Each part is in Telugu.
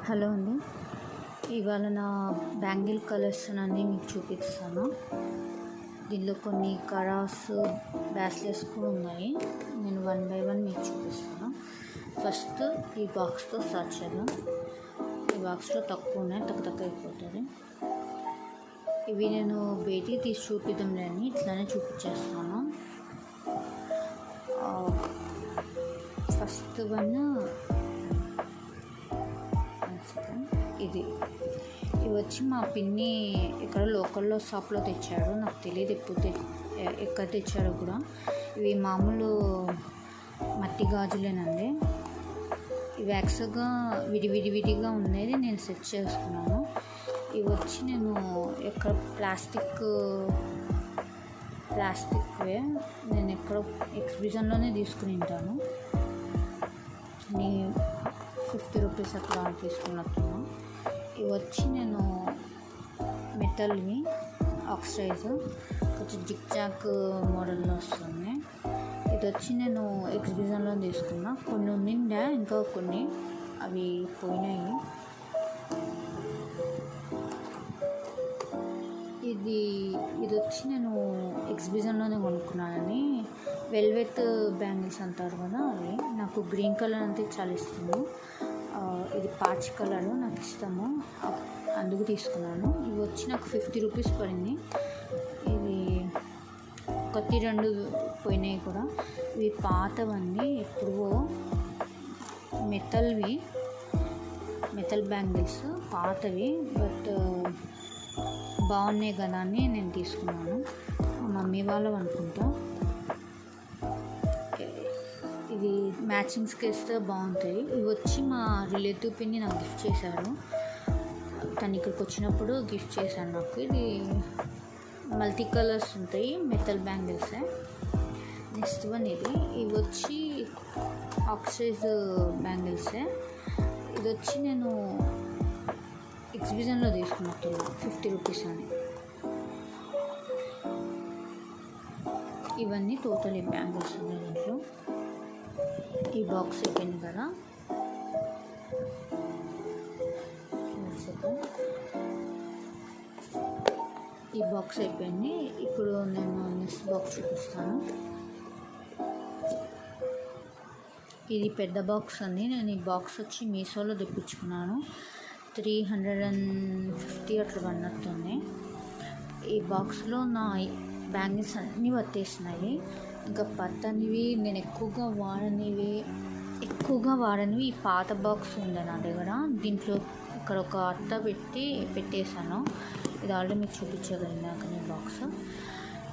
హలో అండి. ఇవాళ నా బ్యాంగిల్ కలెక్షన్ అన్నీ మీకు చూపిస్తాను. దీనిలో కొన్ని కరాస్ బ్రాస్లెట్స్ కూడా ఉన్నాయి. నేను 1 by 1 మీకు చూపిస్తాను. ఫస్ట్ ఈ బాక్స్తో స్టార్ట్ చేద్దాం. ఈ బాక్స్లో తక్కువ ఉన్నాయి, తక్కువ అయిపోతుంది. ఇవి నేను బయటికి తీసి చూపిద్దాం లేని ఇట్లానే చూపించేస్తాను. ఫస్ట్ వన్ ఇవి వచ్చి మా పిన్ని ఇక్కడ లోకల్లో షాప్లో తెచ్చాడు. నాకు తెలియదు ఎక్కడ తెచ్చాడో కూడా. ఇవి మామూలు మట్టి గాజులేనండి. ఇవి యాక్చువల్గా విడివిడిగా ఉండేది, నేను సెట్ చేసుకున్నాను. ఇవి వచ్చి నేను ఎక్కడ ప్లాస్టిక్వే నేను ఎక్కడో ఎగ్జిబిషన్లోనే తీసుకుని ఉంటాను. 50 రూపీస్ అట్లా తీసుకున్నట్టున్నా. ఇవి వచ్చి నేను మెటల్వి ఆక్సిడైజ్ కొంచెం జిగ్జాగ్ మోడల్లో వస్తుంది. ఇది వచ్చి నేను ఎగ్జిబిషన్లో తీసుకున్నా. కొన్ని ఉండిండే, ఇంకా కొన్ని అవి పోయినాయి. ఇది వచ్చి నేను ఎగ్జిబిషన్లోనే కొనుక్కున్నానని. వెల్వెట్ బ్యాంగిల్స్ అంటారు కదా, అవి నాకు గ్రీన్ కలర్ అంటే చాలా ఇష్టము. ఇది పాచ్ కలర్ నాకు ఇష్టము, అందుకు తీసుకున్నాను. ఇవి వచ్చి నాకు 50 రూపీస్ పడింది. ఇవి 1-2 పోయినాయి కూడా. ఇవి పాతవన్నీ, ఎప్పుడో మెటల్ బ్యాంగిల్స్ పాతవి, బట్ బాగున్నాయి కదా అని నేను తీసుకున్నాను. మమ్మీ వాళ్ళవి అనుకుంటా. ఇది మ్యాచింగ్స్కి వేస్తే బాగుంటాయి. ఇవి వచ్చి మా రిలేటివ్ పిన్ని నాకు గిఫ్ట్ చేశారు. తను ఇక్కడికి వచ్చినప్పుడు గిఫ్ట్ చేశాను నాకు. ఇది మల్టీ కలర్స్ ఉంటాయి, మెటల్ బ్యాంగిల్సే. నెక్స్ట్ వన్ ఇవి వచ్చి ఆక్సిడైజ్ బ్యాంగిల్సే. ఇది వచ్చి నేను ఎగ్జిబిషన్లో తీసుకున్నట్టు 50 రూపీస్ అని. ఇవన్నీ టోటల్ బ్యాంగిల్స్ ఉన్నాయి దీంట్లో. ఈ బాక్స్ అయిపోయింది కదా. ఈ బాక్స్ అయిపోయింది. ఇప్పుడు నేను నెక్స్ట్ బాక్స్ చూపిస్తాను. ఇది పెద్ద బాక్స్ అండి. నేను ఈ బాక్స్ వచ్చి మీషోలో తెప్పించుకున్నాను. 350 అట్లా పడినట్టుంది. ఈ బాక్స్లో నా బ్యాంగిల్స్ అన్నీ పట్టేసినాయి. ఇంకా పట్టనివి, నేను ఎక్కువగా వాడనివి ఈ పాత బాక్స్ ఉంది నా దగ్గర. దీంట్లో ఇక్కడ ఒక అట్ట పెట్టేశాను. ఇది ఆల్రెడీ మీకు చూపించగలిగినాక ఈ బాక్స్.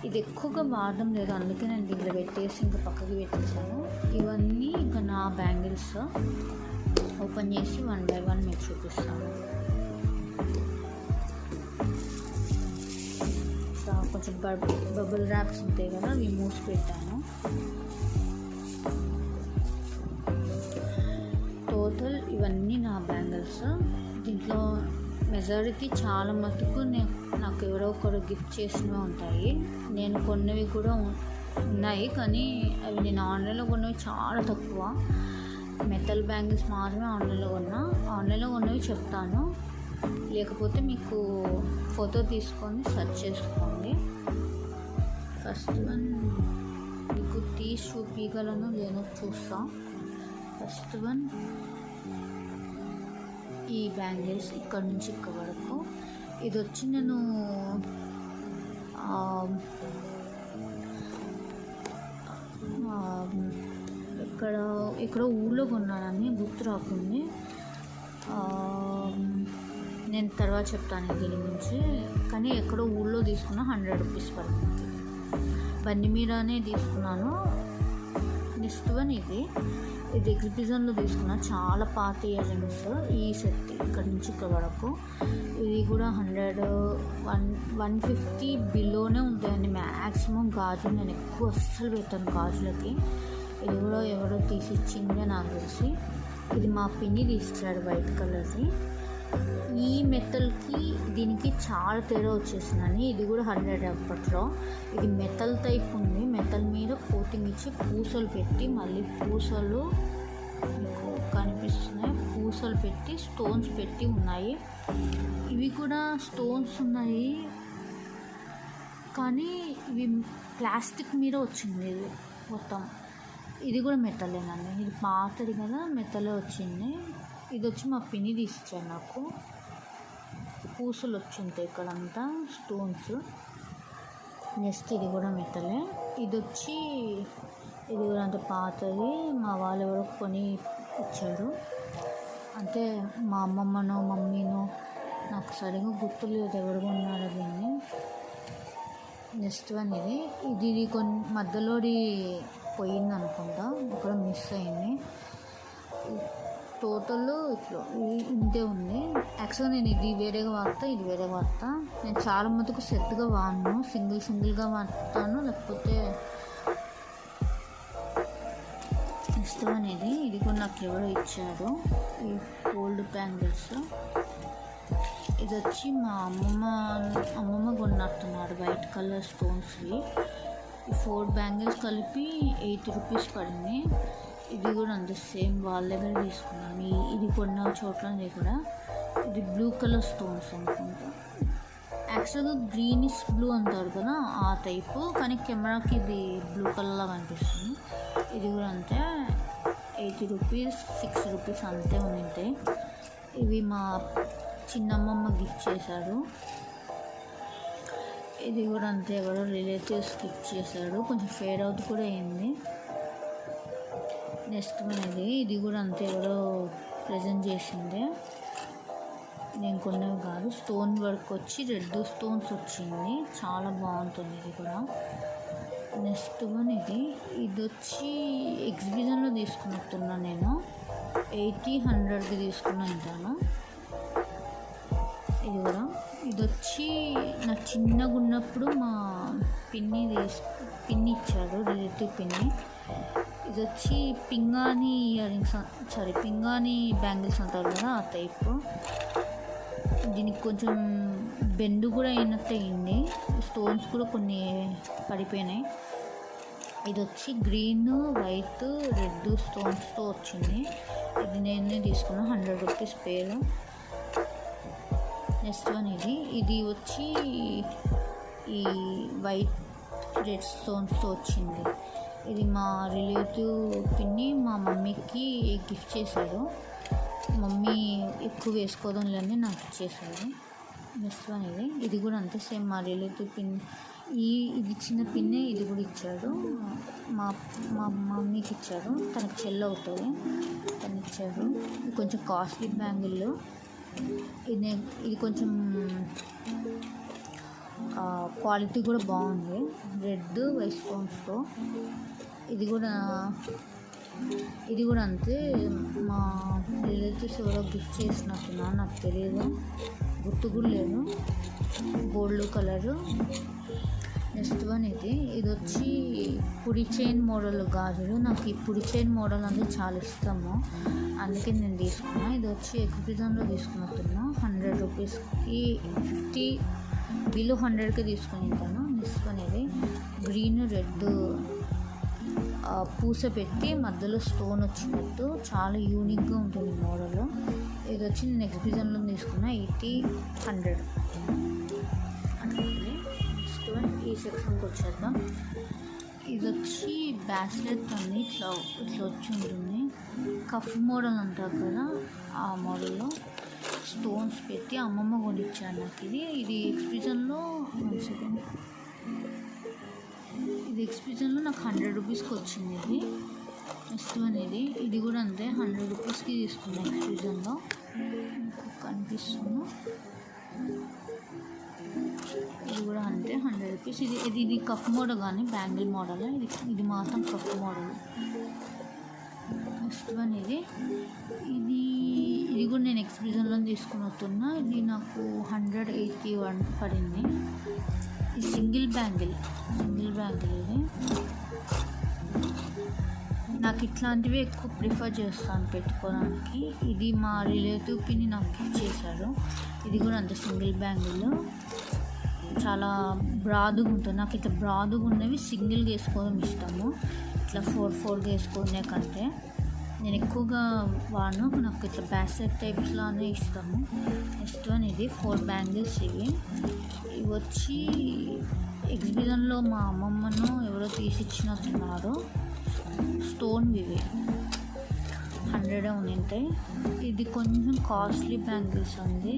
ఇది ఎక్కువగా వాడడం లేదు, అందుకే నేను దీంట్లో పెట్టేసి ఇంకా పక్కకి పెట్టేశాను. ఇవన్నీ ఇంకా నా బ్యాంగిల్స్ ఓపెన్ చేసి 1 by 1 మీకు చూపిస్తాను. కొంచెం బబుల్ ర్యాప్స్ ఉంటాయి కదా, అవి మూసి పెట్టాను. టోటల్ ఇవన్నీ నా బ్యాంగిల్స్. దీంట్లో మెజారిటీ చాలా మటుకు నాకు ఎవరో ఒకరు గిఫ్ట్ చేసినవి ఉంటాయి. నేను కొన్నవి కూడా ఉన్నాయి, కానీ అవి నేను ఆన్లైన్లో కొన్నవి చాలా తక్కువ. మెటల్ బ్యాంగిల్స్ మాత్రమే ఆన్లైన్లో కొన్నవి చెప్తాను, లేకపోతే మీకు ఫోటో తీసుకొని సెర్చ్ చేసుకోండి. ఫస్ట్ వన్ మీకు తీసి చూపించగలను లేనో చూస్తా. ఫస్ట్ వన్ ఈ బ్యాంగిల్స్ ఇక్కడ నుంచి ఇక్కడ వరకు. ఇది వచ్చి నేను ఎక్కడో ఊళ్ళో కొన్నానని గుర్తు రాకుంది. నేను తర్వాత చెప్తాను దీని గురించి. కానీ ఎక్కడో ఊళ్ళో తీసుకున్నా 100 రూపీస్ పడుతుంది. బండి మీదనే తీసుకున్నాను. నెక్స్ట్ వన్ ఇది ఎగ్జిబిషన్లో తీసుకున్నా. చాలా పాత ఇయర్ రింగ్స్ ఈ సెట్ ఇక్కడ నుంచి ఇక్కడ వరకు. ఇది కూడా 150 బిలోనే ఉంటాయండి మ్యాక్సిమం. గాజులు నేను ఎక్కువ అస్సలు పెట్టాను గాజులకి. ఇది కూడా ఎవరో తీసిచ్చిందే నాకు తెలిసి. ఇది మా పిన్ని తీసిచ్చాడు వైట్ కలర్ది. ఈ మెటల్కి దీనికి చాలా తేడా వచ్చేసిందని. ఇది కూడా 100 అప్పట్లో. ఇది మెటల్ టైప్ ఉంది. మెటల్ మీద కోటింగ్ ఇచ్చి పూసలు పెట్టి, మళ్ళీ పూసలు మీకు కనిపిస్తున్నాయి, పూసలు పెట్టి స్టోన్స్ పెట్టి ఉన్నాయి. ఇవి కూడా స్టోన్స్ ఉన్నాయి, కానీ ఇవి ప్లాస్టిక్ మీద వచ్చింది ఇది మొత్తం. ఇది కూడా మెత్తలేనండి, ఇది పాతది కదా, మెత్తలే వచ్చింది. ఇది వచ్చి మా పిన్ని తీసిచ్చారు నాకు. పూసలు వచ్చింటాయి ఇక్కడంతా స్టోన్స్. నెక్స్ట్ ఇది కూడా మెత్తలే. ఇది కూడా అంత పాతది, మా వాళ్ళు ఎవరో కొని ఇచ్చారు. అంటే మా అమ్మమ్మనో మమ్మీనో నాకు సరిగ్గా గుర్తులేదు ఎవరు కొన్నారో దీన్ని. నెక్స్ట్ వన్ ఇది కొన్ని మధ్యలోది పోయింది అనుకుంటా, ఇక్కడ మిస్ అయింది. టోటల్ ఇట్లా ఇంతే ఉంది. యాక్చువల్గా నేను ఇది వేరేగా వాడతా, ఇది వేరేగా వాడతా. నేను చాలా మటుకు సెట్గా వాడను, సింగిల్గా వాడతాను. లేకపోతే నెక్స్ట్ వన్ ఇది కూడా నాకు ఎవరో ఇచ్చారు, ఈ గోల్డ్ బ్యాంగిల్స్. ఇది వచ్చి మా అమ్మమ్మ కొన్నట్టున్నారు, వైట్ కలర్ స్టోన్స్వి. ఈ 4 బ్యాంగిల్స్ కలిపి 80 రూపీస్ పడింది. ఇది కూడా అంతే, సేమ్ వాళ్ళ దగ్గర తీసుకున్నాను. ఇది కొన్న చోట్ల కూడా ఇది బ్లూ కలర్ స్టోన్స్ అనుకుంటా. యాక్చువల్గా గ్రీనిష్ బ్లూ అంటారు కదా, ఆ టైపు, కానీ కెమెరాకి ఇది బ్లూ కలర్లా కనిపిస్తుంది. ఇది కూడా అంతే, 80 రూపీస్ 6 రూపీస్ అంతే ఉంటాయి. ఇవి మా చిన్నమ్మమ్మ గిఫ్ట్ చేశారు. ఇది కూడా అంతే, ఎవరో రిలేటివ్స్ గిఫ్ట్ చేశారు, కొంచెం ఫేడ్ అవుట్ కూడా అయింది. నెక్స్ట్ ఇది కూడా అంతే, ఎవరో ప్రజెంట్ చేసిందే, నేను కొన్నవి కాదు. స్టోన్ వర్క్ వచ్చి రెడ్ స్టోన్స్ వచ్చింది, చాలా బాగుంటుంది ఇది కూడా. నెక్స్ట్ ఇది వచ్చి ఎగ్జిబిషన్లో తీసుకున్నట్టున్నా నేను, 80-100కి తీసుకున్నాను. ఇది వచ్చి నాకు చిన్నగా ఉన్నప్పుడు మా పిన్ని ఇచ్చారు, రిలేటివ్ పిన్ని. ఇది వచ్చి పింగాణి ఇయర్ రింగ్స్, పింగాణి బ్యాంగిల్స్ అంటారు కదా, ఆ టైపు. దీనికి కొంచెం బెండు కూడా అయినట్టు అయింది, స్టోన్స్ కూడా కొన్ని పడిపోయినాయి. ఇది వచ్చి గ్రీన్, వైట్, రెడ్ స్టోన్స్తో వచ్చింది. ఇది నేనే తీసుకున్నా, 100 రూపీస్ పేరు. నెక్స్ట్ ఇది వచ్చి ఈ వైట్ రెడ్ స్టోన్స్తో వచ్చింది. ఇది మా రిలేటివ్ పిన్ని మా మమ్మీకి గిఫ్ట్ చేశారు. మమ్మీ ఎక్కువ వేసుకోవడంలోనే నాకు ఇచ్చేసారు. నెక్స్ట్ ఇది కూడా అంతే, సేమ్ మా రిలేటివ్ పిన్. ఇది చిన్న పిన్నే, ఇది కూడా ఇచ్చాడు, మా మమ్మీకి ఇచ్చారు. తనకి చెల్లి అవుతుంది, తను ఇచ్చారు. ఇది కొంచెం కాస్ట్లీ బ్యాంగిల్. ఇది కొంచెం క్వాలిటీ కూడా బాగుంది, రెడ్ వైట్ స్టోన్స్తో. ఇది కూడా అంతే, మా రిలేటివ్స్ ఎవరో గిఫ్ట్ చేసినట్టున్నా, నాకు తెలియదు, గుర్తు కూడా లేదు, గోల్డ్ కలరు. నెక్స్ట్ ఇది వచ్చి పుడి చైన్ మోడల్ గాజులు. నాకు ఈ పుడి చైన్ మోడల్ అంటే చాలా ఇష్టము, అందుకే నేను తీసుకున్నా. ఇది వచ్చి ఎగ్జిబిషన్లో తీసుకున్నట్టున్నా, 100 రూపీస్కి 50 బిలో 100కి తీసుకుని ఉంటాను. నెక్స్ట్ గ్రీన్ రెడ్ పూస పెట్టి మధ్యలో స్టోన్ వచ్చినట్టు, చాలా యూనిక్గా ఉంటుంది మోడల్. ఇది వచ్చి నేను ఎగ్జిబిషన్లో తీసుకున్నా, 80-100. ఈ సెక్షన్కి వచ్చేద్దాం. ఇది వచ్చి బ్రాస్లెట్ అని ఇట్లా వచ్చి ఉంటుంది, కఫ్ మోడల్ అంటారు కదా, ఆ మోడల్లో స్టోన్స్ పెట్టి అమ్మమ్మ కొనిచ్చారు నాకు. ఇది ఎగ్జిబిషన్లో నాకు 100 రూపీస్కి వచ్చింది. నెక్స్ట్ ఇది కూడా అంతే, 100 రూపీస్కి తీసుకున్నాను ఎగ్జిబిషన్లో. కనిపిస్తుంది, ఇది కూడా అంతే 100 రూపీస్. ఇది కఫ్ మోడల్ కానీ బ్యాంగిల్ మోడల్, ఇది మాత్రం కఫ్ మోడల్. నెక్స్ట్ ఇది కూడా నేను ఎగ్జిబిషన్లో తీసుకుని వస్తున్నా. ఇది నాకు 181 పడింది. ఇది సింగిల్ బ్యాంగిల్ ఇది. నాకు ఇట్లాంటివి ఎక్కువ ప్రిఫర్ చేస్తాను పెట్టుకోవడానికి. ఇది మా రిలేటివ్ పిన్ని నాకు గిఫ్ట్ చేశారు. ఇది కూడా అంతే, సింగిల్ బ్యాంగిల్, చాలా బ్రాదుగా ఉంటుంది. నాకు ఇట్లా బ్రాదుగా ఉన్నవి సింగిల్గా వేసుకోవడం ఇష్టము, ఇట్లా 4-4గా వేసుకునే కంటే. నేను ఎక్కువగా వాడను, నాకు ఇట్లా బ్యాస్లెట్ టైప్స్లోనే ఇస్తాము. నెక్స్ట్ వన్ ఇది 4 బ్యాంగిల్స్. ఇవి వచ్చి ఎగ్జిబిషన్లో మా అమ్మమ్మను ఎవరో తీసిచ్చినట్టున్నారు. స్టోన్ ఇవి 100 ఉంటాయి. ఇది కొంచెం కాస్ట్లీ బ్యాంగిల్స్ ఉంది.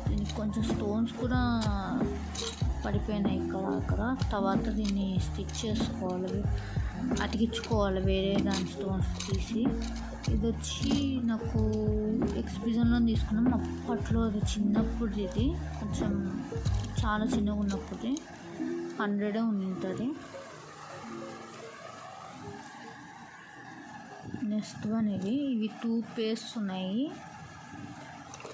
దీనికి కొంచెం స్టోన్స్ కూడా పడిపోయినాయి అక్కడ. తర్వాత దీన్ని స్టిచ్ చేసుకోవాలి, అతికించుకోవాలి వేరే దాని స్టోన్స్ తీసి. ఇది వచ్చి నాకు ఎగ్జిబిషన్లో తీసుకున్నాం. అప్పట్లో అది చిన్నప్పుడు, ఇది కొంచెం చాలా చిన్నగా ఉన్నప్పుడు 100 ఉంటుంది. నెక్స్ట్ వన్ ఇవి 2 పేర్స్ ఉన్నాయి.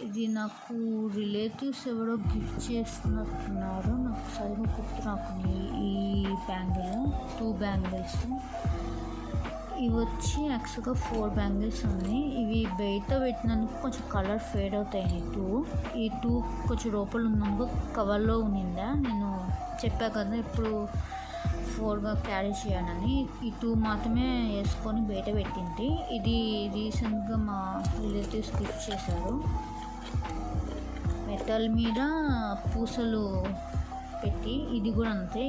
ఇది నాకు రిలేటివ్స్ ఎవరో గిఫ్ట్ చేస్తున్నట్టున్నారు. నాకు సరిగ్గా గుర్తు రాకుండా ఈ బ్యాంగిల్ 2 బ్యాంగిల్స్. ఇవి వచ్చి యాక్చువల్గా 4 బ్యాంగిల్స్ ఉన్నాయి. ఇవి బయట పెట్టినందుకు కొంచెం కలర్ ఫేడ్ అవుతాయి. ఈ 2 కొంచెం లోపల ఉన్నందుకు కవర్లో ఉన్నిందా. నేను చెప్పా కదా ఇప్పుడు 4గా క్యారీ చేయాలని. ఈ 2 మాత్రమే వేసుకొని బయట పెట్టింది. ఇది రీసెంట్గా మా రిలేటివ్స్ గిఫ్ట్ చేశారు. మెటల్ మీద పూసలు పెట్టి, ఇది కూడా అంతే.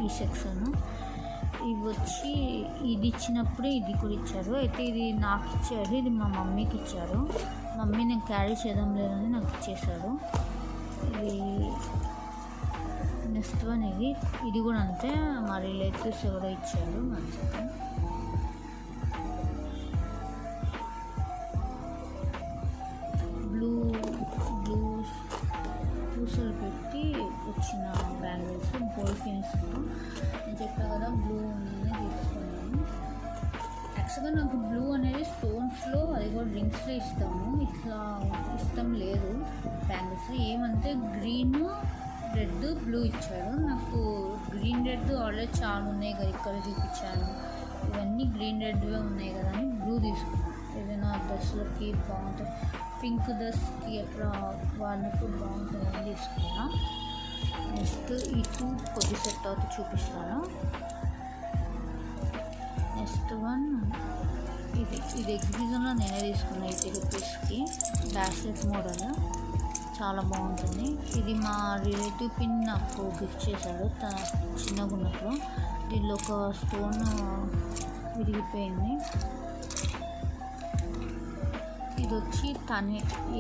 ఈ సెక్షన్ ఇవి వచ్చి ఇది ఇచ్చినప్పుడే ఇది కూడా ఇచ్చారు. అయితే ఇది నాకు ఇచ్చారు, ఇది మా మమ్మీకి ఇచ్చారు. మమ్మీ నేను క్యారీ చేయడం లేదని నాకు ఇచ్చేశారు. ఇది నెక్స్ట్ వన్ ఇది కూడా అంతే, మా రిలేటివ్స్ ఎవరో ఇచ్చారు. మంచిగా బ్లూ పూసలు పెట్టి వచ్చిన బ్యాంగిల్స్, గోల్డ్ ఫినిష్తో. నేను చెప్పా కదా బ్లూ అనేది తీసుకున్నాను. యాక్చువల్గా నాకు బ్లూ అనేది స్టోన్స్లో, అది కూడా రింగ్స్లో ఇస్తాము. ఇట్లా ఇష్టం లేదు బ్యాంగిల్స్. ఏమంటే గ్రీన్, రెడ్, బ్లూ ఇచ్చాడు. నాకు గ్రీన్ రెడ్ ఆల్రెడీ చాలా ఉన్నాయి కదా, ఇక్కడ చూపించాను. ఇవన్నీ గ్రీన్ రెడ్వే ఉన్నాయి కదా అని బ్లూ తీసుకున్నాను. ఏదైనా డ్రెస్లకి బాగుంటుంది, పింక్ డ్రెస్కి అట్లా వాడినప్పుడు బాగుంటుందని తీసుకున్నా. నెక్స్ట్ ఈ 2 కొద్ది సెట్ అవుతూ చూపిస్తాను. నెక్స్ట్ వన్ ఇది ఎగ్జిబిషన్లో నేనే తీసుకున్నా. 80 రూపీస్కి బ్రాస్లెట్ మోడల్, చాలా బాగుంటుంది. ఇది మా రిలేటివ్ పిన్ నాకు గిఫ్ట్ చేశాడు చిన్నగా ఉన్నప్పుడు. దీనిలో ఒక స్టోన్ విరిగిపోయింది. ఇది వచ్చి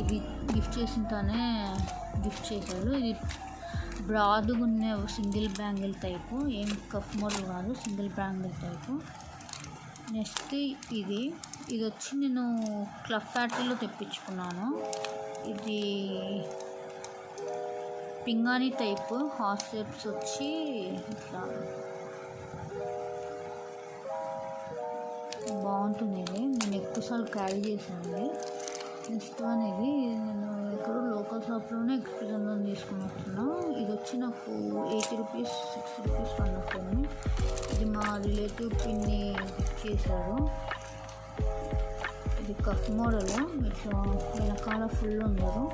ఇది గిఫ్ట్ చేసిన తనే గిఫ్ట్ చేశాడు. ఇది బ్రాడ్గా ఉన్న సింగిల్ బ్యాంగిల్ టైపు, ఏం కఫ్ మోడల్ కాదు, సింగిల్ బ్యాంగిల్ టైపు. నెక్స్ట్ ఇది వచ్చి నేను క్లబ్ ఫ్యాక్టరీలో తెప్పించుకున్నాను. ఇది పింగాణి టైపు, హార్ట్ షేప్స్ వచ్చి ఇట్లా బాగుంటుంది. ఇది నేను ఎక్కువసార్లు క్యారీ చేశాను. నెక్స్ట్ వన్ నేను ఎక్కడో లోకల్ షాప్లోనే ఎక్స్పీరియన్స్లో తీసుకున్నట్టున్నా. ఇది వచ్చి నాకు 80 రూపీస్ 60 రూపీస్ పడినట్టుంది. ఇది మా రిలేటివ్ పిన్ని గిఫ్ట్ చేశారు. ఇది కఫ్ మోడల్, ఇట్లా వెనకాల ఫుల్ ఉండదు,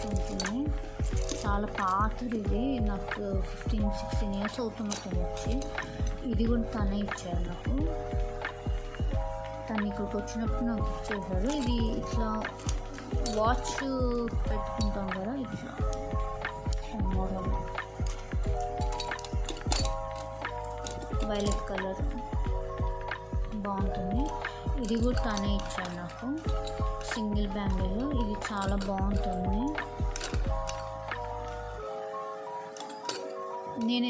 ఉంటుంది. చాలా పాతది. ఇది నాకు 15-16 ఇయర్స్ అవుతున్నట్టు వచ్చి. ఇది కూడా తనే ఇచ్చారు నాకు. తను ఇక్కడికి వచ్చినప్పుడు నాకు గిఫ్ట్ చేశారు. ఇది ఇట్లా వాచ్ పెట్టుకుంటాం కదా, ఇట్లా మోడల్ వైలెట్ కలర్ బాగుంటుంది. ఇది కూడా తనే ఇచ్చారు నాకు, సింగిల్ బ్యాంగిల్. ఇది చాలా బాగుంటుంది. నేను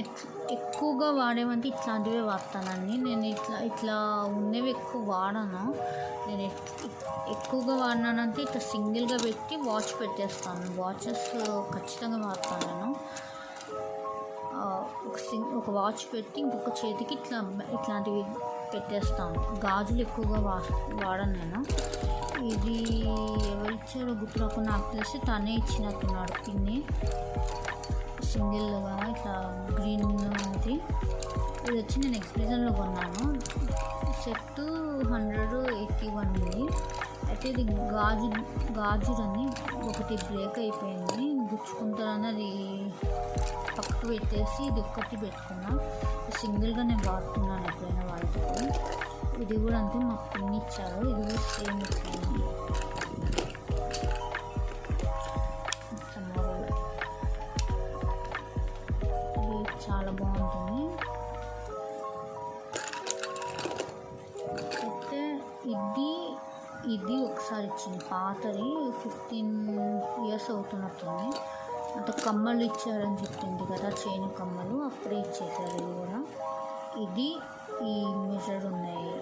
ఎక్కువగా వాడేవంటే ఇట్లాంటివే వాడతానండి. నేను ఇట్లా ఉన్నవి ఎక్కువ వాడను. నేను ఎక్కువగా వాడినానంటే ఇట్లా సింగిల్గా పెట్టి వాచ్ పెట్టేస్తాను. వాచెస్ ఖచ్చితంగా వాడతాను నేను. ఒక వాచ్ పెట్టి ఇంకొక చేతికి ఇట్లాంటివి పెట్టేస్తాను. గాజులు ఎక్కువగా వాడను నేను. ఇది ఎవరు ఇచ్చారో గుర్తు రాకుండా, నాకు తెలిసి తనే ఇచ్చినట్టున్నాడు పిన్ని. సింగిల్గా ఇట్లా గ్రీన్ ఉంది. ఇది వచ్చి నేను ఎక్స్ప్రెషన్లో కొన్నాను. సెట్ 181 ఉంది. అయితే ఇది గాజులని ఒకటి బ్రేక్ అయిపోయింది, గుచ్చుకుంటారని అది పక్కకు పెట్టేసి ఇది ఒక్కటి పెట్టుకున్నా. సింగిల్గా నేను వాడుతున్నాను ఎప్పుడైనా వాడితే. ఇది కూడా అంతే, మాకు పిన్ ఇచ్చారు. ఇది కూడా సేమ్ ఇచ్చారు. ఇది చాలా బాగుంటుంది. అయితే ఇది ఒకసారి ఇచ్చింది పాతది, 15 years అవుతున్నట్టుంది. అంటే కమ్మలు ఇచ్చారని చెప్పింది కదా, చైన్ కమ్మలు అప్పుడే ఇచ్చేసారు. ఇది కూడా ఈ మెజర్ ఉన్నాయి.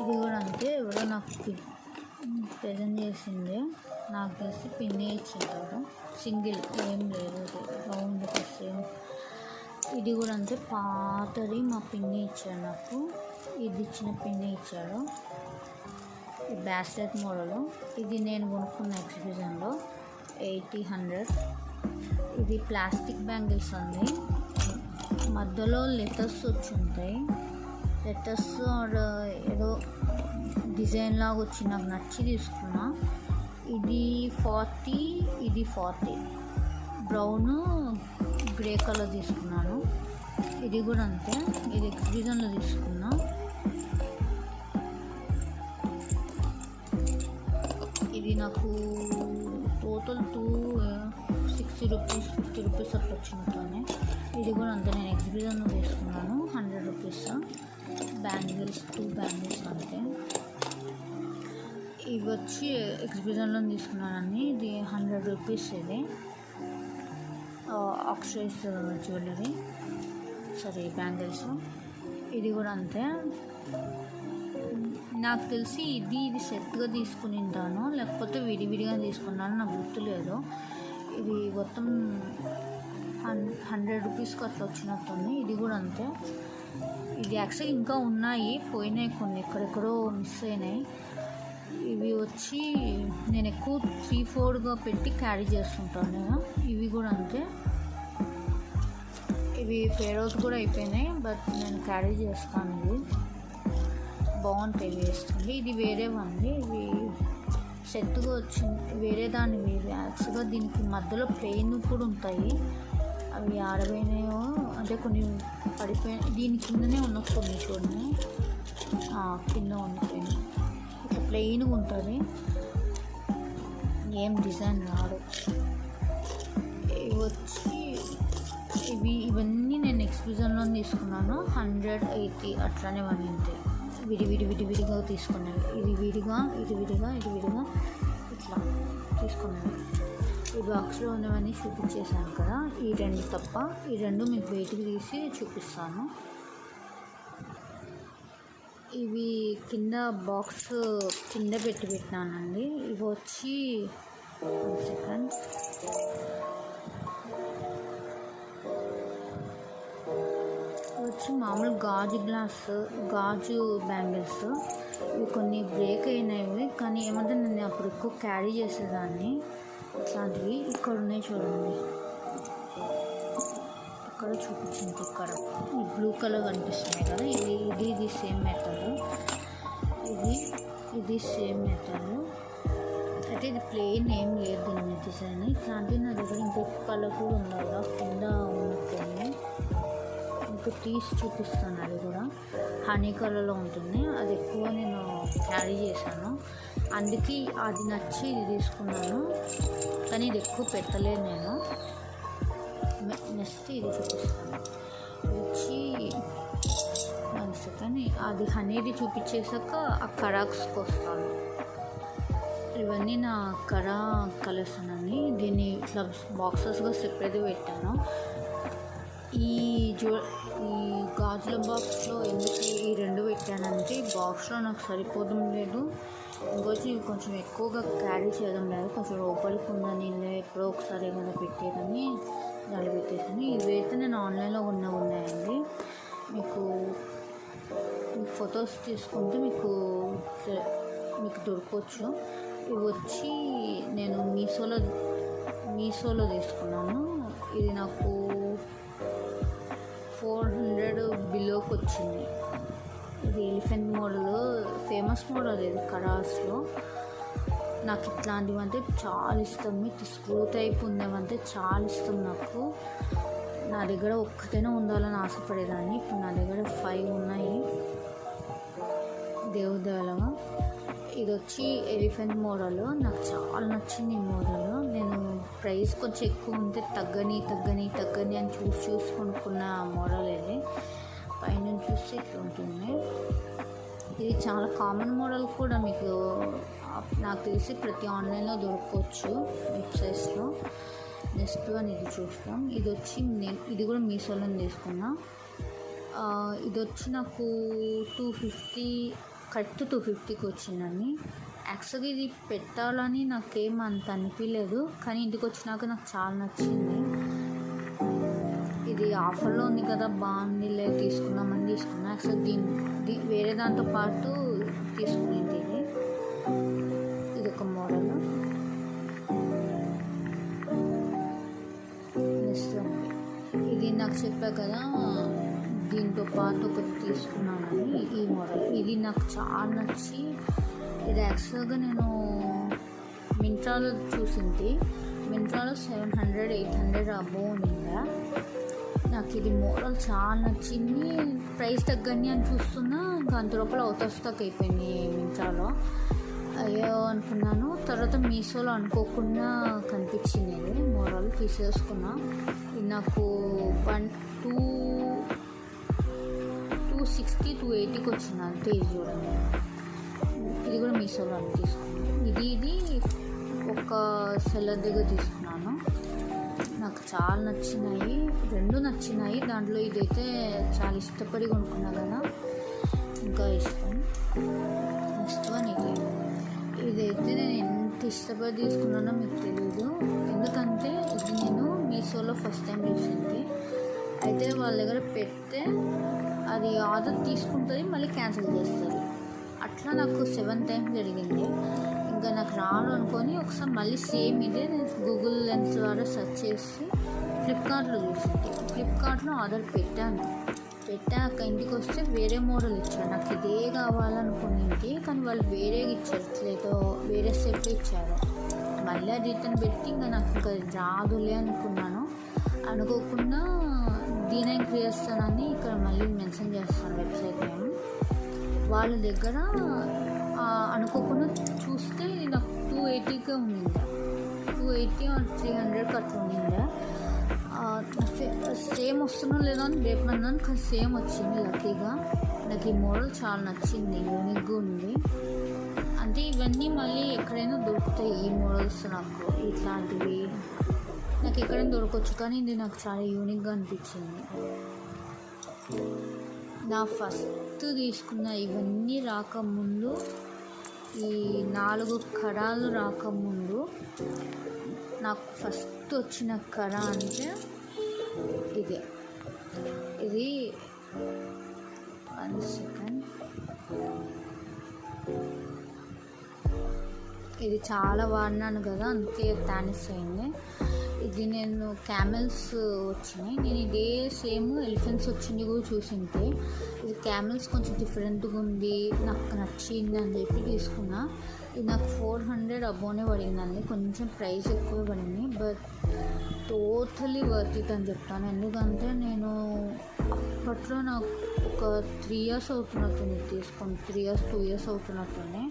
ఇది కూడా అంతే, ఎవరో నాకు ప్రజెంట్ చేసిందే, నాకు తెలిసి పిన్నే ఇచ్చేసారు. సింగిల్ ఏం లేదు, రౌండ్ సేమ్. ఇది కూడా అంతే పాతది, మా పిన్ని ఇచ్చాడు నాకు. ఇది ఇచ్చిన పిన్ని ఇచ్చాడు. ఈ బ్రాస్లెట్ మోడల్. ఇది నేను కొనుక్కున్న ఎగ్జిబిషన్లో 80-100. ఇది ప్లాస్టిక్ బ్యాంగిల్స్ ఉంది, మధ్యలో లెటర్స్ వచ్చి ఉంటాయి. లెటర్స్ ఏదో డిజైన్ లాగా వచ్చి నాకు నచ్చి తీసుకున్నా. ఇది 40, ఇది 40. బ్రౌన్ గ్రే కలర్ తీసుకున్నాను. ఇది కూడా అంతే, ఇది ఎగ్జిబిషన్లో తీసుకున్నా. ఇది నాకు టోటల్ 60 రూపీస్ 50 రూపీస్ అట్లా వచ్చినట్లనే. ఇది కూడా అంతే, నేను ఎగ్జిబిషన్లో తీసుకున్నాను. 100 రూపీస్ బ్యాంగిల్స్, 2 బ్యాంగిల్స్ అంతే. ఇవి వచ్చి ఎగ్జిబిషన్లో తీసుకున్నానని. ఇది 100 రూపీస్. ఇది ఆక్సిడైజ్ జ్యువెలరీ, సారీ బ్యాంగిల్స్. ఇది కూడా అంతే. నాకు తెలిసి ఇది సెట్గా తీసుకుని ఉంటాను, లేకపోతే విడివిడిగా తీసుకున్నాను, నాకు గుర్తులేదు. ఇది మొత్తం 100 రూపీస్కి అట్లా వచ్చినట్టుంది. ఇది కూడా అంతే. ఇది యాక్చువల్గా ఇంకా ఉన్నాయి, పోయినాయి కొన్ని, ఎక్కడెక్కడో మిస్ అయినాయి. ఇవి వచ్చి నేను ఎక్కువ 3-4గా పెట్టి క్యారీ చేస్తుంటాను నేను. ఇవి కూడా అంతే. ఇవి ఫేర్ అవుట్ కూడా అయిపోయినాయి, బట్ నేను క్యారీ చేస్తాను. ఇవి బాగుంటాయి వేస్తుంది. ఇది వేరే ఉంది, ఇవి సెట్గా వచ్చింది, వేరే దాన్ని వేరే. యాక్చువల్గా దీనికి మధ్యలో ప్లెయిన్ కూడా ఉంటాయి, అవి ఆడపోయినాయో అంటే కొన్ని పడిపోయి. దీని కిందనే ఉన్న కొన్ని చూడండి, కింద ఉండిపోయింది. ఇట్లా ప్లెయిన్గా ఉంటుంది, ఏం డిజైన్ రాదు. ఇవి వచ్చి ఇవన్నీ నేను ఎగ్జిబిషన్లో తీసుకున్నాను. 180 అట్లానే ఉంటాయి. విడివిడిగా తీసుకున్నాను. ఇది విడిగా ఇట్లా తీసుకున్నాను. ఈ బాక్స్లో ఉన్నవన్నీ చూపించేసాను కదా, ఈ 2 తప్ప. ఈ 2 మీకు బయటికి తీసి చూపిస్తాను. ఇవి కింద బాక్స్ కింద పెట్టినానండి. ఇవి వచ్చి 1 సెకండ్. వచ్చి మామూలు గాజు బ్యాంగిల్స్. ఇవి కొన్ని బ్రేక్ అయినవి, కానీ ఏమంటే నేను అప్పుడు ఎక్కువ క్యారీ చేసేదాన్ని. ఇట్లాంటివి ఇక్కడ ఉన్నాయి చూడండి, ఇక్కడ చూపించింది. ఇక్కడ ఈ బ్లూ కలర్ కనిపిస్తున్నాయి కదా, ఇది సేమ్ మెథడ్. ఇది సేమ్ మెథడ్. అయితే ఇది ప్లెయిన్ ఏం లేదు దీని డిజైన్. ఇట్లాంటివి నా దగ్గర ఇంకొక కలర్ కూడా ఉండాలి, కింద ఉన్నట్టుంది. ఇంకా తీసి చూపిస్తాను. అది కూడా హనీ కలర్లో ఉంటుంది, అది ఎక్కువ నేను క్యారీ చేశాను, అందుకే అది నచ్చి ఇది తీసుకున్నాను. కానీ ఇది ఎక్కువ పెట్టలేదు నేను. నెక్స్ట్ ఇది చూపిస్తాను. వచ్చి 1 సెకండ్. అది హనీది చూపించేసాక ఆ కరాక్స్కి వస్తాను. ఇవన్నీ నా కరా కలెక్షన్ అని. దీన్ని ఇట్లా బాక్సెస్గా సెపరేట్గా పెట్టాను. ఈ గాజుల బాక్స్లో ఎందుకు ఈ 2 పెట్టానంటే, ఈ బాక్స్లో నాకు సరిపోవడం లేదు, ఇంకొచ్చి కొంచెం ఎక్కువగా క్యారీ చేయడం లేదు, కొంచెం లోపలికి ఉందని ఎప్పుడో ఒకసారి ఏమైనా పెట్టేదని దాన్ని పెట్టేసాను. ఇవైతే నేను ఆన్లైన్లో ఉన్నాయండి. మీకు ఫొటోస్ తీసుకుంటే మీకు దొరకవచ్చు. ఇవి వచ్చి నేను మీషోలో తీసుకున్నాను. ఇది నాకు 400 బిలోకి వచ్చింది. ఇది ఎలిఫెంట్ మోడల్, ఫేమస్ మోడల్. ఇది కరాస్లో. నాకు ఇట్లాంటివి అంటే చాలా ఇష్టం. మీకు స్క్రూ టైప్ ఉండేవంటే చాలా ఇష్టం నాకు. నా దగ్గర ఒక్కటైనా ఉండాలని ఆశపడేదాన్ని. ఇప్పుడు నా దగ్గర 5 ఉన్నాయి దేవుదలగా. ఇది వచ్చి ఎలిఫెంట్ మోడల్. నాకు చాలా నచ్చింది ఈ మోడల్. నేను ప్రైస్ కొంచెం ఎక్కువ ఉంటే తగ్గని అని చూసి కొనుక్కున్న మోడల్ ఇది. పైనుంచి చూస్తే ఇట్లా ఉంటుంది. ఇది చాలా కామన్ మోడల్ కూడా, మీకు నాకు తెలిసి ప్రతి ఆన్లైన్లో దొరకవచ్చు, వెబ్సైట్స్లో. నెక్స్ట్ వన్ ఇది చూస్తాం. ఇది వచ్చి ఇది కూడా మీషోలో తీసుకున్నా. ఇది వచ్చి నాకు 250, కరెక్ట్ 250కి వచ్చిందండి. యాక్చువల్గా ఇది పెట్టాలని నాకేం అంత అనిపించలేదు, కానీ ఇంటికి వచ్చినాక నాకు చాలా నచ్చింది. ఇది ఆఫర్లో ఉంది కదా, బాగుందిలే తీసుకున్నా. యాక్చువల్ దీని వేరే దాంతో పాటు తీసుకునేది ఇది ఒక మోడల్. ఇది నాకు చెప్పా కదా, దీంతో పాటు ఒకటి తీసుకున్నానని, ఈ మోడల్. ఇది నాకు చాలా నచ్చి, ఇది యాక్చువల్గా నేను మింత్రాలో చూసింది. మింత్రాలో 700-800 అబోవ్ ఉందా. నాకు ఇది మోడల్ చాలా నచ్చింది. ప్రైస్ తగ్గని అని చూస్తున్నా, ఇంకా అంత లోపల అవుట్ ఆఫ్ స్టాక్ అయిపోయింది మింత్రాలో. అయ్యో అనుకున్నాను. తర్వాత మీషోలో అనుకోకుండా కనిపించింది ఇది మోడల్, తీసేసుకున్నా. ఇది నాకు 260-280కి వచ్చింది అంతే. ఇది చూడండి, ఇది కూడా మీషోలో తీసుకున్నాను. ఇది ఒక సెల్లర్ దగ్గర తీసుకున్నాను. నాకు చాలా నచ్చినాయి, 2 నచ్చినాయి. దాంట్లో ఇదైతే చాలా ఇష్టపడి కొనుక్కున్నా కదా, ఇంకా ఇష్టం. నెక్స్ట్ వన్ ఇదైతే నేను ఎంత ఇష్టపడి తీసుకున్నానో మీకు తెలీదు. ఎందుకంటే ఇది నేను మీషోలో ఫస్ట్ టైం చూసింది. అయితే వాళ్ళ దగ్గర పెడితే అది ఆర్డర్ తీసుకుంటుంది, మళ్ళీ క్యాన్సిల్ చేస్తుంది. అట్లా నాకు 7 టైమ్స్ జరిగింది. ఇంకా నాకు రాను అనుకొని ఒకసారి మళ్ళీ సేమ్ ఇదే నేను గూగుల్ లెన్స్ ద్వారా సెర్చ్ చేసి ఫ్లిప్కార్ట్లో చూసింది. ఫ్లిప్కార్ట్లో ఆర్డర్ పెట్టాక ఇంటికి వస్తే వేరే మోడల్ ఇచ్చారు. నాకు ఇదే కావాలనుకునేది, కానీ వాళ్ళు వేరే ఇచ్చారు, వేరే సెట్ ఇచ్చారు. మళ్ళీ రిటర్న్ పెట్టి ఇంకా నాకు ఇంకా రాదులే అనుకున్నాను. అనుకోకుండా D9 క్రియేస్తానని ఇక్కడ మళ్ళీ మెన్షన్ చేస్తాను వెబ్సైట్ నేమ్. వాళ్ళ దగ్గర అనుకోకుండా చూస్తే నాకు 280గా ఉండిందా, 280 or 300 అట్లా ఉండిందా. సేమ్ వస్తున్నా లేదా అని రేపన్నాను, కానీ సేమ్ వచ్చింది లక్కీగా. నాకు ఈ మోడల్ చాలా నచ్చింది, యూనిక్గా ఉంది. అంటే ఇవన్నీ మళ్ళీ ఎక్కడైనా దొరుకుతాయి ఈ మోడల్స్. నాకు ఇట్లాంటివి నాకు ఎక్కడైనా దొరకవచ్చు, కానీ ఇది నాకు చాలా యూనిక్గా అనిపించింది. నా ఫస్ట్ తీసుకున్న ఇవన్నీ రాకముందు, ఈ 4 కడాలు రాకముందు నాకు ఫస్ట్ వచ్చిన కడ అంటే ఇది 1 సెకండ్. ఇది చాలా వాడినాను కదా, అందుకే టానిస్ అయింది. ఇది నేను క్యామెల్స్ వచ్చినాయి, నేను ఇదే సేమ్ ఎలిఫెంట్స్ వచ్చింది కూడా చూసింటే. ఇది క్యామెల్స్ కొంచెం డిఫరెంట్గా ఉంది, నాకు నచ్చింది అని చెప్పి తీసుకున్నా. ఇది నాకు 400 అబోనే పడిందండి, కొంచెం ప్రైస్ ఎక్కువ పడింది. బట్ టోటలీ వర్త్ ఇట్ అని చెప్తాను. ఎందుకంటే నేను అప్పట్లో నాకు ఒక 3 years అవుతున్నట్టుంది తీసుకొని, 3 years 2 years అవుతున్నట్టుంది.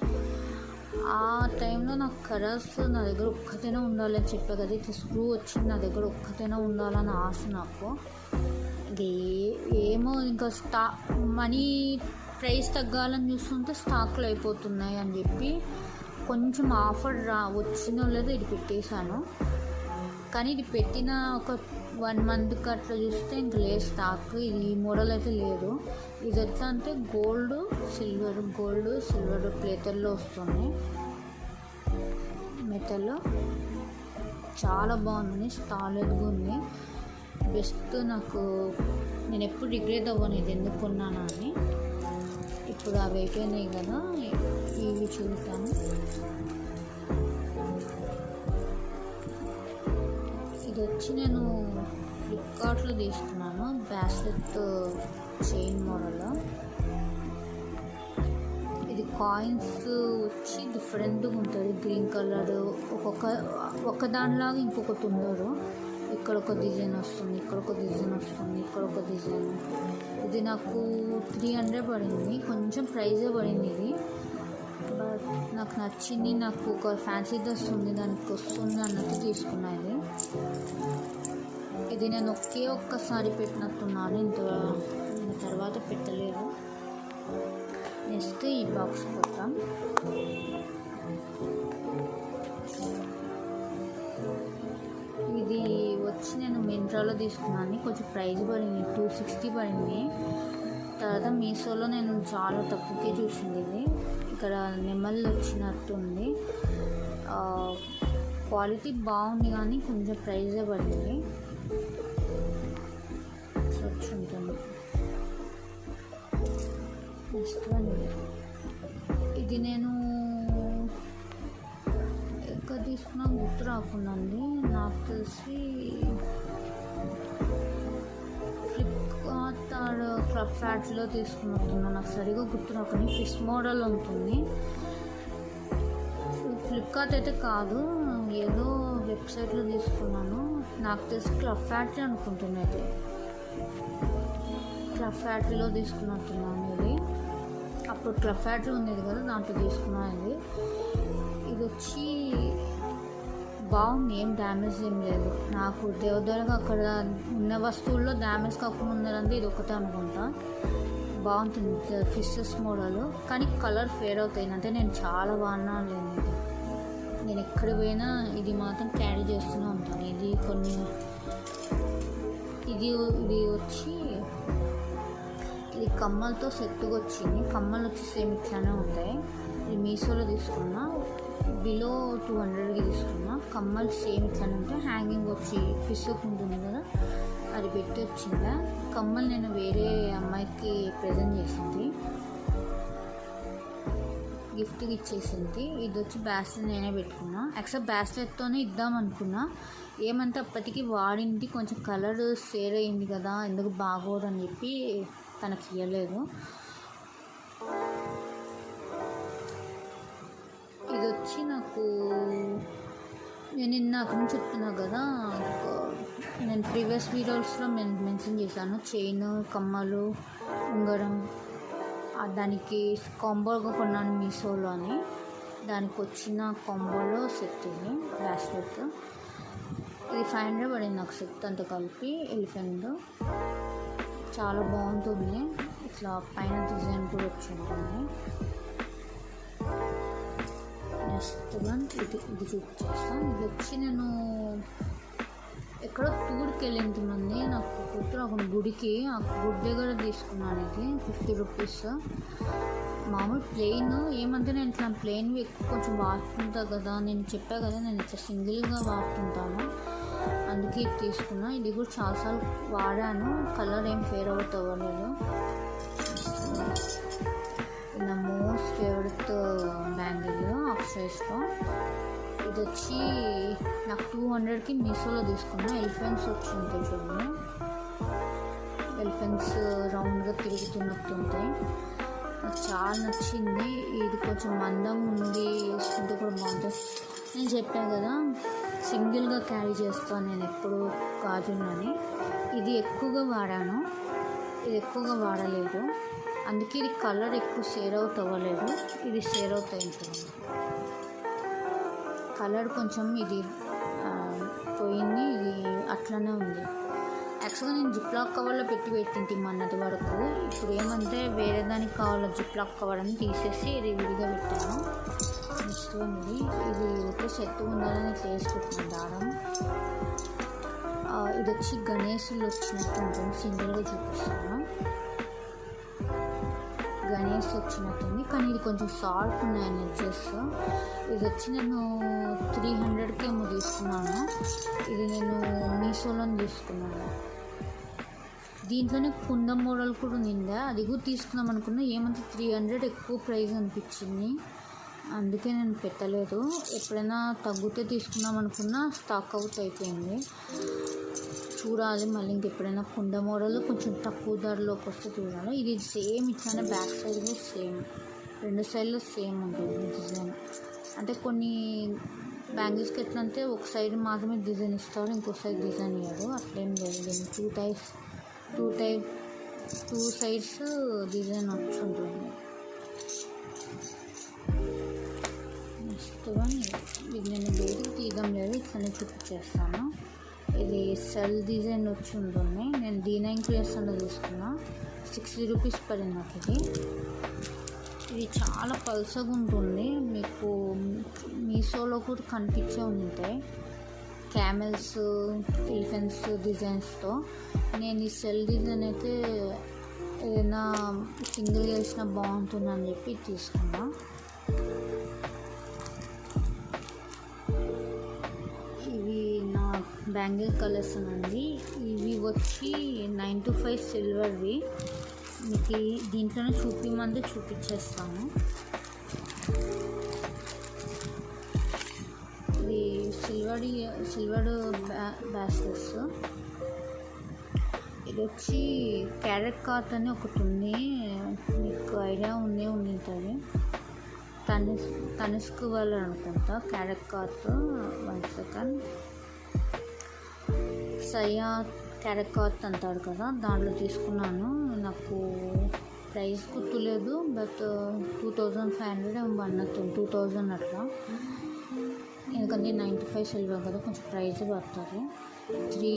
ఆ టైంలో నాకు కలర్స్ నా దగ్గర ఒక్కటైనా ఉండాలని చెప్పా కదా, ఇట్లా స్క్రూ వచ్చింది నా దగ్గర ఒక్కటైనా ఉండాలని ఆశ నాకు. ఏమో ఇంకా మనీ ప్రైస్ తగ్గాలని చూస్తుంటే స్టాక్లు అయిపోతున్నాయి అని చెప్పి కొంచెం ఆఫర్ వచ్చిందో లేదో ఇది పెట్టేశాను. కానీ ఇది పెట్టిన ఒక 1 monthకి అట్లా చూస్తే ఇంక లేదు స్టాక్. ఇది ఈ మోడల్ అయితే లేదు. ఇది ఎట్లా అంటే గోల్డ్ సిల్వర్ ప్లేటర్లో వస్తుంది, మెటల్లో. చాలా బాగుంది, స్టాలెడ్గా ఉంది, బెస్ట్. నాకు నేను ఎప్పుడు రిగ్రెట్ అవ్వను ఇది ఎందుకు కొన్నాను అని. ఇప్పుడు అవి అయిపోయినాయి కదా, ఇవి చూస్తాను. ఇది వచ్చి నేను ఫ్లిప్కార్ట్లో తీసుకున్నాను, బ్రాస్లెట్ చైన్ మోడల్. ఇది కాయిన్స్ వచ్చి డిఫరెంట్గా ఉంటుంది, గ్రీన్ కలర్. ఒక దానిలాగా ఇంకొకటి ఉండదు. ఇక్కడ ఒక డిజైన్ వస్తుంది, ఇక్కడ ఒక డిజైన్ వస్తుంది, ఇక్కడ ఒక డిజైన్. ఇది నాకు 300 పడింది, కొంచెం ప్రైజే పడింది ఇది. బట్ నాకు నచ్చింది, నాకు ఒక ఫ్యాన్సీ డ్రెస్ ఉంది దానికి వస్తుంది అన్నట్టు తీసుకున్నా. ఇది నేను ఒక్కసారి పెట్టినట్టున్నాను, ఇంత తర్వాత పెట్టలేదు. నెక్స్ట్ ఈ బాక్స్ కొట్టాం. ఇది వచ్చి నేను మింత్రాలో తీసుకున్నాను, కొంచెం ప్రైస్ పడింది, 260 పడింది. తర్వాత మీషోలో నేను చాలా తక్కువకే చూసింది. ఇది ఇక్కడ నెమళ్ళు వచ్చినట్టుంది, క్వాలిటీ బాగుంది కానీ కొంచెం ప్రైజే పడింది. వచ్చి ఉంటుంది. నెక్స్ట్ వన్ ఇది నేను ఎక్కడ తీసుకున్నా గుర్తు రాకుందండి, నాకు తెలిసి ఫ్లిప్కార్ట్ ఆర్ ఫ్లిప్కార్ట్లో తీసుకున్నట్టున్నా, నాకు సరిగా గుర్తు రాకుండా. ఫిష్ మోడల్ ఉంటుంది, ఫ్లిప్కార్ట్ అయితే కాదు, ఏదో వెబ్సైట్లో తీసుకున్నాను, నాకు తెలిసి క్లబ్ ఫ్యాక్టరీ అనుకుంటున్నా. అయితే క్లబ్ ఫ్యాక్టరీలో తీసుకున్నట్టున్నాను. ఇది అప్పుడు క్లబ్ ఫ్యాక్టరీ ఉండేది కదా, దాంట్లో తీసుకున్నాను. ఇది వచ్చి బాగుంది, ఏం డ్యామేజ్ ఏం లేదు. నాకు దేవదరగా అక్కడ ఉన్న వస్తువుల్లో డ్యామేజ్ కాకుండా ఉన్నదంటే ఇది ఒకటే అనుకుంటా. బాగుంటుంది ఫిషెస్ మోడల్, కానీ కలర్ ఫేడ్ అవుతాయి. అంటే నేను చాలా వాడినాను లేదు, నేను ఎక్కడ పోయినా ఇది మాత్రం క్యారీ చేస్తూనే ఉంటాను. ఇది ఇది వచ్చి ఇది కమ్మలతో సెట్గా వచ్చింది. కమ్మలు వచ్చి సేమ్ ఇట్లానే ఉంటాయి. ఇది మీషోలో తీసుకున్నా, బిలో 200కి తీసుకున్నా. కమ్మలు సేమ్ ఇట్లానే ఉంటాయి. హ్యాంగింగ్ వచ్చి ఫిష్ ఉంటుంది కదా, అది పెట్టి వచ్చిందా. కమ్మలు నేను వేరే అమ్మాయికి ప్రజెంట్ చేసింది, గిఫ్ట్కి ఇచ్చేసింది. ఇది వచ్చి బ్రాస్లెట్ నేనే పెట్టుకున్నా. యాక్చువల్ బ్రాస్లెట్తోనే ఇద్దాం అనుకున్నా, ఏమంటే అప్పటికి వాడింది కొంచెం కలర్ షేర్ అయింది కదా, ఎందుకు బాగోదని చెప్పి తనకి ఇవ్వలేదు. ఇది వచ్చి నాకు నేను ఇందాక నుంచి చెప్తున్నా కదా, నేను ప్రీవియస్ వీడియోస్లో మెన్షన్ చేశాను, చైన్, కమ్మలు, ఉంగరం, దానికి కాంబోగా కొన్నాను మీషోలో అని. దానికి వచ్చిన కాంబోలో సెట్ ఇది బ్రాస్లెట్. ఇది 500 పడింది నాకు సెట్ అంతా కలిపి. ఎలిఫెంట్ చాలా బాగుంటుంది, ఇట్లా పైన డిజైన్ కూడా వచ్చి ఉంటుంది. నెక్స్ట్ వన్ ఇది చూపించేస్తాను. ఇది వచ్చి నేను ఎక్కడో టూర్కి వెళ్ళింటున్నాను, నాకు గుర్తు ఒక గుడికి, ఆ గుడి దగ్గర తీసుకున్నాను. ఇది 50 రూపీస్. మామూలు ప్లెయిన్, ఏమంటే నేను ఇట్లా ప్లెయిన్ ఎక్కువ కొంచెం వాడుతుంటా కదా, నేను చెప్పా కదా నేను ఇట్లా సింగిల్గా వాడుతుంటాను, అందుకే ఇది తీసుకున్నా. ఇది కూడా చాలాసార్లు వాడాను, కలర్ ఏం ఫేర్ అవుట్ అవ్వలేదు. నా మోస్ట్ ఫేవరెట్ బ్యాంగిల్ అక్షయ్స్లో. ఇది వచ్చి నాకు 200కి మీషోలో తీసుకున్నా. ఎలిఫెంట్స్ వచ్చి ఉంటాయి చూడండి, ఎలిఫెంట్స్ రౌండ్గా తిరుగుతున్నట్టు ఉంటాయి. నాకు చాలా నచ్చింది. ఇది కొంచెం మందం ఉంది, వేసుకుంటే కూడా బాగుంటుంది. నేను చెప్పాను కదా సింగిల్గా క్యారీ చేస్తాను నేను ఎప్పుడు గాజులని. ఇది ఎక్కువగా వాడాను, ఇది ఎక్కువగా వాడలేదు, అందుకే ఇది కలర్ ఎక్కువ షేర్ అవుట్ అవ్వలేదు. ఇది షేర్ అవుట్ అవుతుంది కలర్, కొంచెం ఇది పోయింది, ఇది అట్లనే ఉంది. యాక్చువల్గా నేను జిప్లాక్ కవర్లో పెట్టింటి మొన్నటి వరకు. ఇప్పుడు ఏమంటే వేరే దానికి కావాలో జిప్లాక్ కవర్ అని తీసేసి ఇది విడిగా పెట్టాను. నెక్స్ట్ ఇది ఒకే సెట్ ఉండాలని టేస్ట్ పెట్టిన దారం. ఇది వచ్చి గణేశులు వచ్చినట్టు ఉంటుంది, సింగిల్గా చూపిస్తాను. గణేష్ వచ్చినట్టుంది, కానీ ఇది కొంచెం షార్ప్ ఉన్నాయని ఎడ్జెస్. ఇది వచ్చి నేను 300కి ఏమో తీసుకున్నాను. ఇది నేను మీషోలో తీసుకున్నాను. దీంట్లోనే కుండ మోడల్ కూడా ఉందా, అది కూడా తీసుకుందాం అనుకున్నా. ఏమంటే 300 ఎక్కువ ప్రైస్ అనిపించింది, అందుకే నేను పెట్టలేదు. ఎప్పుడైనా తగ్గితే తీసుకుందాం అనుకున్నా, స్టాక్ అవుట్ అయిపోయింది. చూడాలి మళ్ళీ ఇంకెప్పుడైనా కుండ మోడల్ కొంచెం తక్కువ ధరలోకి వస్తే చూడాలి. ఇది సేమ్ ఇట్లానే బ్యాక్ సైడ్ సేమ్, రెండు సైడ్లో సేమ్ ఉంటుంది డిజైన్. అంటే కొన్ని బ్యాంగిల్స్కి ఎట్లా అంటే ఒక సైడ్ మాత్రమే డిజైన్ ఇస్తారు, ఇంకో సైడ్ డిజైన్ ఇవ్వరు. అట్లేం లేదు, దీనికి టూ సైడ్స్ డిజైన్ వచ్చి ఉంటుంది. నెక్స్ట్ వన్, ఇది నేను బయటికి తీయడం లేదు, ఇట్లనే చూపించేస్తాను. ఇది సెల్ డిజైన్ వచ్చి ఉంటుంది. నేను D9 క్రియేషన్లో తీసుకున్నా, 60 రూపీస్ పడింది నాకు. ఇది చాలా పల్సగా ఉంటుంది, మీకు మీషోలో కూడా కనిపించే ఉంటాయి, క్యామెల్స్, ఎలిఫెంట్స్ డిజైన్స్తో. నేను ఈ సెల్ డిజైన్ అయితే ఏదైనా సింగిల్ వేసినా బాగుంటుందని చెప్పి తీసుకున్నా. ఇవి నా బ్యాంగిల్ కలెక్షన్ అండి. ఇవి వచ్చి 9 to 5 సిల్వర్వి. మీకు దీంట్లోనే చూపించమంది చూపించేస్తాను. ఇది సిల్వర్ బ్యాస్లెట్స్. ఇది వచ్చి క్యారెట్ కార్ట్ అని ఒకటి ఉంది, మీకు ఐడియా ఉంటుంది. తనిష్క్ వాళ్ళు అనుకుంటా క్యారెట్ కార్ట్. 1 సెకండ్, సయ్యా క్యారెట్ కార్ట్ అంటారు కదా, దాంట్లో తీసుకున్నాను. నాకు ప్రైస్ గుర్తులేదు, బట్ 2500 అన్నట్టు, 2000 అట్లా. ఎందుకంటే 95 సిల్వర్ కదా, కొంచెం ప్రైస్ పడతారు. 3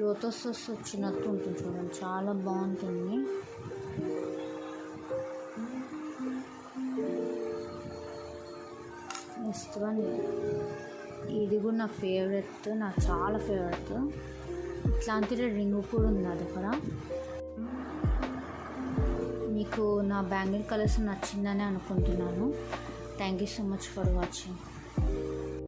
లోటసెస్ వచ్చినట్టు ఉంటుంది చూడండి, చాలా బాగుంటుంది. నెక్స్ట్ వన్, ఇది కూడా నా ఫేవరెట్, నాకు చాలా ఫేవరెట్. ఇట్లాంటి రింగ్ కూడా ఉంది అది కూడా. మీకు నా బ్యాంగిల్ కలెక్షన్ నచ్చిందని అనుకుంటున్నాను. Thank you so much for watching.